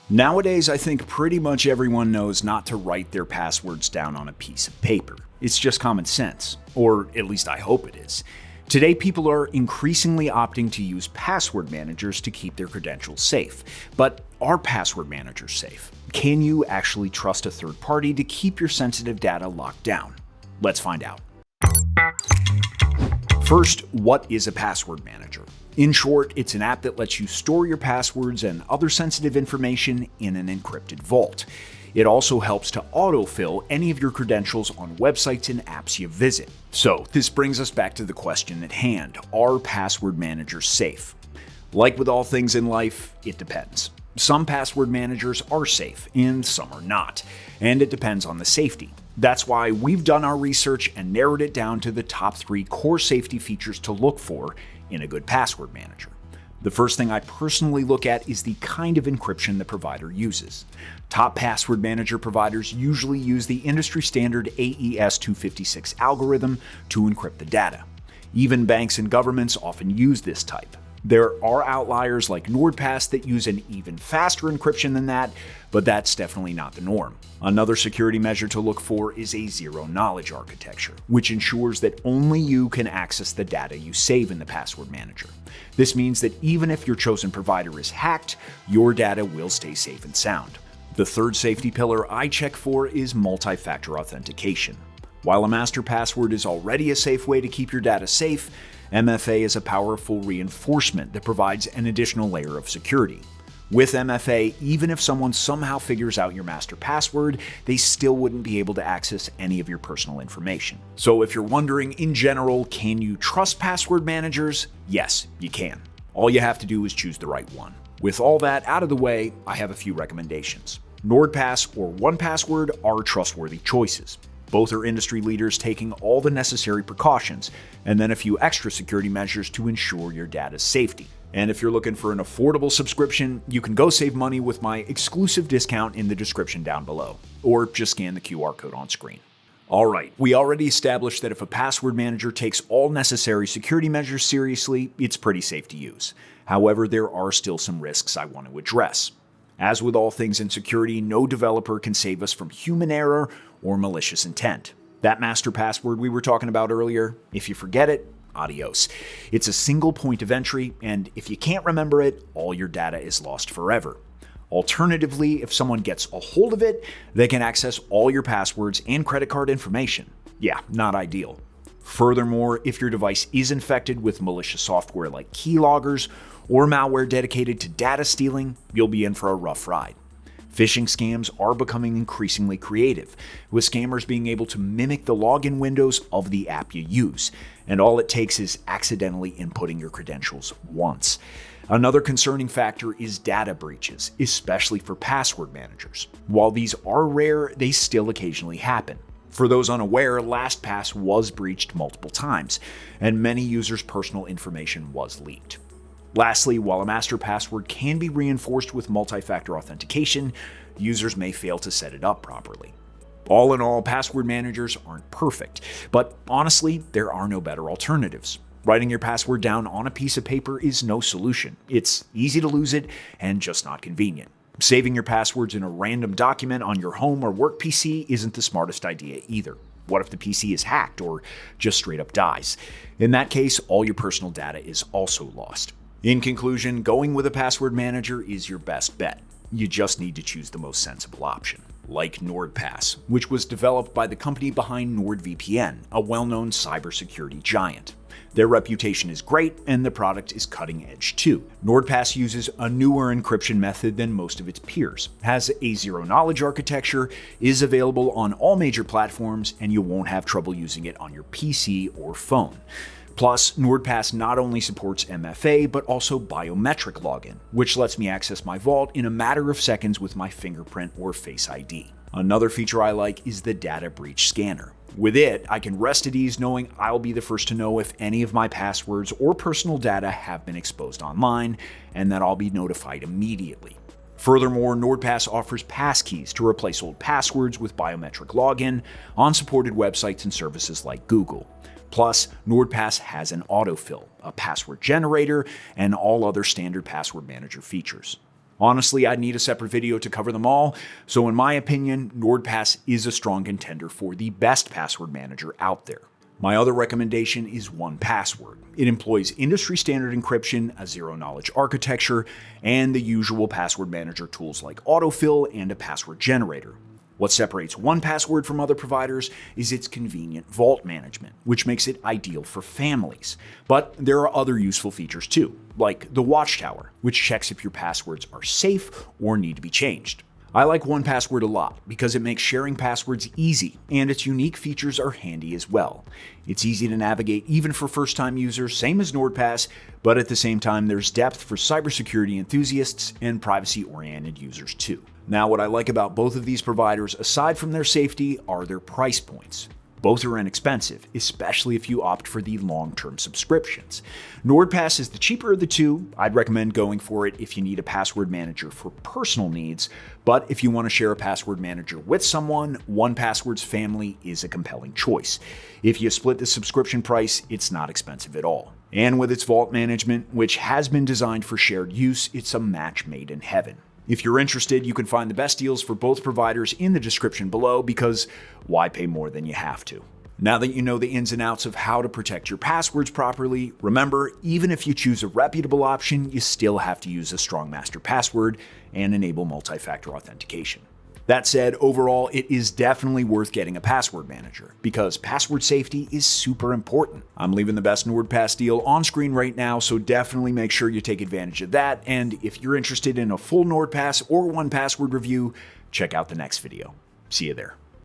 Nowadays, I think pretty much everyone knows not to write their passwords down on a piece of paper. It's just common sense, or at least I hope it is. Today, people are increasingly opting to use password managers to keep their credentials safe. But are password managers safe? Can you actually trust a third party to keep your sensitive data locked down? Let's find out. First, what is a password manager? In short, it's an app that lets you store your passwords and other sensitive information in an encrypted vault. It also helps to autofill any of your credentials on websites and apps you visit. So, this brings us back to the question at hand: are password managers safe? Like with all things in life, it depends. Some password managers are safe, and some are not, and it depends on the safety. That's why we've done our research and narrowed it down to the top 3 core safety features to look for in a good password manager. The first thing I personally look at is the kind of encryption the provider uses. Top password manager providers usually use the industry standard AES 256 algorithm to encrypt the data. Even banks and governments often use this type. There are outliers like NordPass that use an even faster encryption than that, but that's definitely not the norm. Another security measure to look for is a zero-knowledge architecture, which ensures that only you can access the data you save in the password manager. This means that even if your chosen provider is hacked, your data will stay safe and sound. The third safety pillar I check for is multi-factor authentication. While a master password is already a safe way to keep your data safe, MFA is a powerful reinforcement that provides an additional layer of security. With MFA, even if someone somehow figures out your master password, they still wouldn't be able to access any of your personal information. So if you're wondering, in general, can you trust password managers? Yes, you can. All you have to do is choose the right one. With all that out of the way, I have a few recommendations. NordPass or 1Password are trustworthy choices. Both are industry leaders taking all the necessary precautions, and then a few extra security measures to ensure your data's safety. And if you're looking for an affordable subscription, you can go save money with my exclusive discount in the description down below, or just scan the QR code on screen. Alright, we already established that if a password manager takes all necessary security measures seriously, it's pretty safe to use. However, there are still some risks I want to address. As with all things in security, no developer can save us from human error or malicious intent. That master password we were talking about earlier, if you forget it, adios. It's a single point of entry, and if you can't remember it, all your data is lost forever. Alternatively, if someone gets a hold of it, they can access all your passwords and credit card information. Yeah, not ideal. Furthermore, if your device is infected with malicious software like keyloggers or malware dedicated to data stealing, you'll be in for a rough ride. Phishing scams are becoming increasingly creative, with scammers being able to mimic the login windows of the app you use, and all it takes is accidentally inputting your credentials once. Another concerning factor is data breaches, especially for password managers. While these are rare, they still occasionally happen. For those unaware, LastPass was breached multiple times, and many users' personal information was leaked. Lastly, while a master password can be reinforced with multi-factor authentication, users may fail to set it up properly. All in all, password managers aren't perfect, but honestly, there are no better alternatives. Writing your password down on a piece of paper is no solution. It's easy to lose it and just not convenient. Saving your passwords in a random document on your home or work PC isn't the smartest idea either. What if the PC is hacked or just straight up dies? In that case, all your personal data is also lost. In conclusion, going with a password manager is your best bet. You just need to choose the most sensible option. Like NordPass, which was developed by the company behind NordVPN, a well-known cybersecurity giant. Their reputation is great, and the product is cutting edge too. NordPass uses a newer encryption method than most of its peers, has a zero-knowledge architecture, is available on all major platforms, and you won't have trouble using it on your PC or phone. Plus, NordPass not only supports MFA, but also biometric login, which lets me access my vault in a matter of seconds with my fingerprint or Face ID. Another feature I like is the data breach scanner. With it, I can rest at ease knowing I'll be the first to know if any of my passwords or personal data have been exposed online, and that I'll be notified immediately. Furthermore, NordPass offers passkeys to replace old passwords with biometric login on supported websites and services like Google. Plus, NordPass has an autofill, a password generator, and all other standard password manager features. Honestly, I'd need a separate video to cover them all, so in my opinion, NordPass is a strong contender for the best password manager out there. My other recommendation is 1Password. It employs industry-standard encryption, a zero-knowledge architecture, and the usual password manager tools like autofill and a password generator. What separates 1Password from other providers is its convenient vault management, which makes it ideal for families. But there are other useful features too, like the Watchtower, which checks if your passwords are safe or need to be changed. I like 1Password a lot because it makes sharing passwords easy, and its unique features are handy as well. It's easy to navigate even for first-time users, same as NordPass, but at the same time there's depth for cybersecurity enthusiasts and privacy-oriented users too. Now, what I like about both of these providers, aside from their safety, are their price points. Both are inexpensive, especially if you opt for the long-term subscriptions. NordPass is the cheaper of the two. I'd recommend going for it if you need a password manager for personal needs, but if you want to share a password manager with someone, 1Password's family is a compelling choice. If you split the subscription price, it's not expensive at all. And with its vault management, which has been designed for shared use, it's a match made in heaven. If you're interested, you can find the best deals for both providers in the description below, because why pay more than you have to? Now that you know the ins and outs of how to protect your passwords properly, remember, even if you choose a reputable option, you still have to use a strong master password and enable multi-factor authentication. That said, overall, it is definitely worth getting a password manager because password safety is super important. I'm leaving the best NordPass deal on screen right now, so definitely make sure you take advantage of that. And if you're interested in a full NordPass or 1Password review, check out the next video. See you there.